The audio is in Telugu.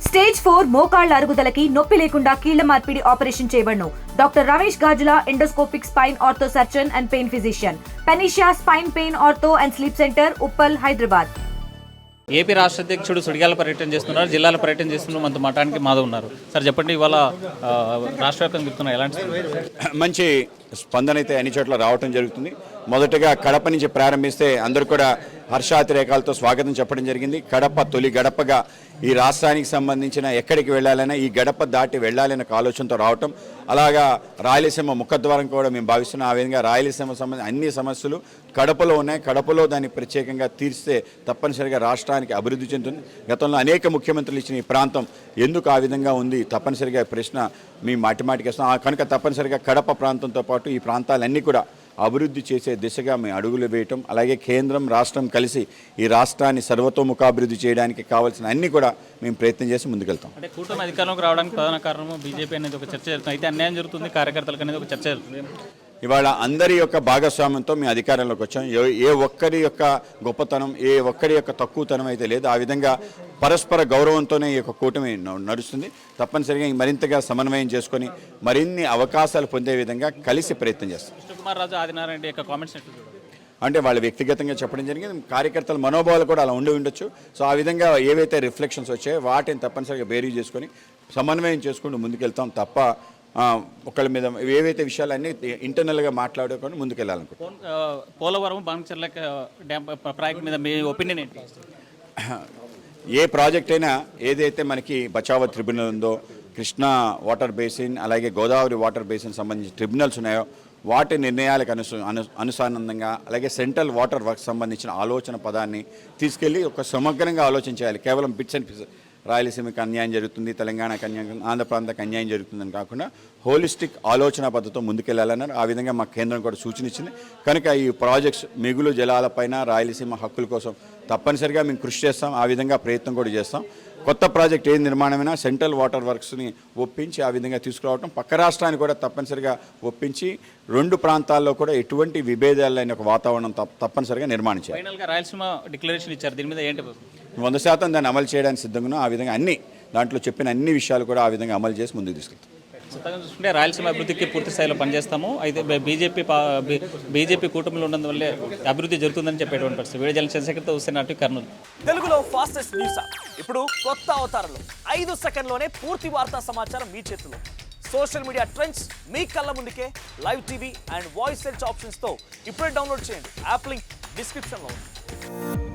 స్టేజ్ 4 మోకాళ్ల అరుగుదలకి నొప్పి లేకుండా కీళ్ల మార్పిడి ఆపరేషన్ చేయబడును. Doctor Ramesh Gajula, endoscopic spine ortho surgeon and pain physician, పెనిషియా spine pain ortho and sleep center, Uppal, Hyderabad. AP రాష్ట్ర అధ్యక్షుడు సుడిగాల పర్యటన చేస్తున్నారు, జిల్లాల పర్యటన చేస్తున్నారు, మనతో మఠానికి మాధవ్ ఉన్నారు. సార్ చెప్పండి, ఇవాళ రాష్ట్ర వ్యాప్తంగా చెప్తున్నారు ఎలాంటి మంచి స్పందన అయితే అన్ని చోట్ల రావటం జరుగుతుంది. మొదటగా కడప నుంచి ప్రారంభిస్తే అందరూ కూడా హర్షాతిరేకాలతో స్వాగతం చెప్పడం జరిగింది. కడప తొలి గడపగా ఈ రాష్ట్రానికి సంబంధించిన ఎక్కడికి వెళ్ళాలన్నా ఈ గడప దాటి వెళ్ళాలనే ఆలోచనతో రావటం, అలాగా రాయలసీమ ముఖద్వారం కూడా మేము భావిస్తున్నాం. ఆ విధంగా రాయలసీమ సంబంధించిన అన్ని సమస్యలు కడపలో ఉన్నాయి. కడపలో దాన్ని ప్రత్యేకంగా తీర్స్తే తప్పనిసరిగా రాష్ట్రానికి అభివృద్ధి చెందుతుంది. గతంలో అనేక ముఖ్యమంత్రులు ఇచ్చిన ఈ ప్రాంతం ఎందుకు ఆ విధంగా ఉంది, తప్పనిసరిగా ప్రశ్న మేము మాటిమాటికి వస్తాం. కనుక తప్పనిసరిగా కడప ప్రాంతంతో పాటు ఈ ప్రాంతాలన్నీ కూడా అభివృద్ధి చేసే దిశగా మేము అడుగులు వేయటం, అలాగే కేంద్రం రాష్ట్రం కలిసి ఈ రాష్ట్రాన్ని సర్వతోముఖాభివృద్ధి చేయడానికి కావాల్సిన అన్ని కూడా మేము ప్రయత్నం చేసి ముందుకెళ్తాం. అంటే కూటమి అధికారంలోకి రావడానికి ప్రధాన కారణం బీజేపీ అనేది ఒక చర్చ జరుగుతుంది. అయితే అన్యాయం జరుగుతుంది కార్యకర్తలకు అనేది ఒక చర్చ జరుగుతుంది. ఇవాళ అందరి యొక్క భాగస్వామ్యంతో మేము అధికారంలోకి వచ్చాం. ఏ ఒక్కరి యొక్క గొప్పతనం, ఏ ఒక్కరి యొక్క తక్కువతనం అయితే లేదు. ఆ విధంగా పరస్పర గౌరవంతోనే ఈ యొక్క కూటమి నడుస్తుంది. తప్పనిసరిగా మరింతగా సమన్వయం చేసుకొని మరిన్ని అవకాశాలు పొందే విధంగా కలిసి ప్రయత్నం చేస్తాం. కృష్ణకుమార్ రాజు, ఆదినారాయణ రెడ్డి యొక్క కామెంట్స్ అంటే వాళ్ళు వ్యక్తిగతంగా చెప్పడం జరిగింది. కార్యకర్తల మనోభావాలు కూడా అలా ఉండొచ్చు. సో ఆ విధంగా ఏవైతే రిఫ్లెక్షన్స్ వచ్చాయో వాటిని తప్పనిసరిగా బేరీ చేసుకొని సమన్వయం చేసుకుంటూ ముందుకెళ్తాం తప్ప ఒకళ్ళ మీద ఏవైతే విషయాలన్నీ ఇంటర్నల్గా మాట్లాడుకొని ముందుకెళ్ళాలనుకుంటున్నాం. పోలవరం బాన్చర్ల డ్యామ్ ప్రాజెక్ట్ మీద మీ ఒపీనియన్ ఏంటి? ఏ ప్రాజెక్ట్ అయినా ఏదైతే మనకి బచావత్ ట్రిబ్యునల్ ఉందో, కృష్ణా వాటర్ బేసిన్, అలాగే గోదావరి వాటర్ బేసిన్ సంబంధించి ట్రిబ్యునల్స్ ఉన్నాయో వాటి నిర్ణయాలకు అనుసానందంగా అలాగే సెంట్రల్ వాటర్ వర్క్ సంబంధించిన ఆలోచన పదాన్ని తీసుకెళ్ళి ఒక సమగ్రంగా ఆలోచించాలి. కేవలం బిట్స్ అండ్ పీసెస్ రాయలసీమకి అన్యాయం జరుగుతుంది, తెలంగాణకు అన్యాయం, ఆంధ్ర ప్రాంతానికి అన్యాయం జరుగుతుందని కాకుండా హోలిస్టిక్ ఆలోచన పద్ధతితో ముందుకెళ్లాలన్నారు. ఆ విధంగా మా కేంద్రం కూడా సూచన ఇచ్చింది. కనుక ఈ ప్రాజెక్ట్స్ మిగులు జలాలపైన రాయలసీమ హక్కుల కోసం తప్పనిసరిగా మేము కృషి చేస్తాం. ఆ విధంగా ప్రయత్నం కూడా చేస్తాం. కొత్త ప్రాజెక్ట్ ఏ నిర్మాణమైనా సెంట్రల్ వాటర్ వర్క్స్ని ఒప్పించి ఆ విధంగా తీసుకురావడం, పక్క రాష్ట్రాన్ని కూడా తప్పనిసరిగా ఒప్పించి రెండు ప్రాంతాల్లో కూడా ఎటువంటి విభేదాలైన ఒక వాతావరణం తప్పనిసరిగా నిర్మాణం చేయాలి. ఫైనల్గా రాయలసీమ డిక్లరేషన్ ఇచ్చారు, దీని మీద ఏంటి? 100% దాన్ని అమలు చేయడానికి సిద్ధంగా ఆ విధంగా అన్ని దాంట్లో చెప్పిన అన్ని విషయాలు కూడా ఆ విధంగా అమలు చేసి ముందుకు తీసుకెళ్తాం. చూసుకుంటే రాయలసీమ అభివృద్ధికి పూర్తి స్థాయిలో పనిచేస్తాము. అయితే బీజేపీ కూటమిలో ఉన్నందువల్లే అభివృద్ధి జరుగుతుందని చెప్పేటువంటి పరిస్థితి. వీడియో జర్నలిస్ట్ చంద్రశేఖర్తో వస్తున్నట్టు కర్నూలు. తెలుగులో ఫాస్టెస్ట్ న్యూస్ ఇప్పుడు కొత్త అవతారంలో 5 సెకండ్లోనే పూర్తి వార్తా సమాచారం మీ చేతిలో. సోషల్ మీడియా ట్రెండ్స్ మీ కళ్ళ ముందుకే live TV and voice search ఆప్షన్స్తో ఇప్పుడే డౌన్లోడ్ చేయండి. యాప్ లింక్ డిస్క్రిప్షన్లో ఉంది.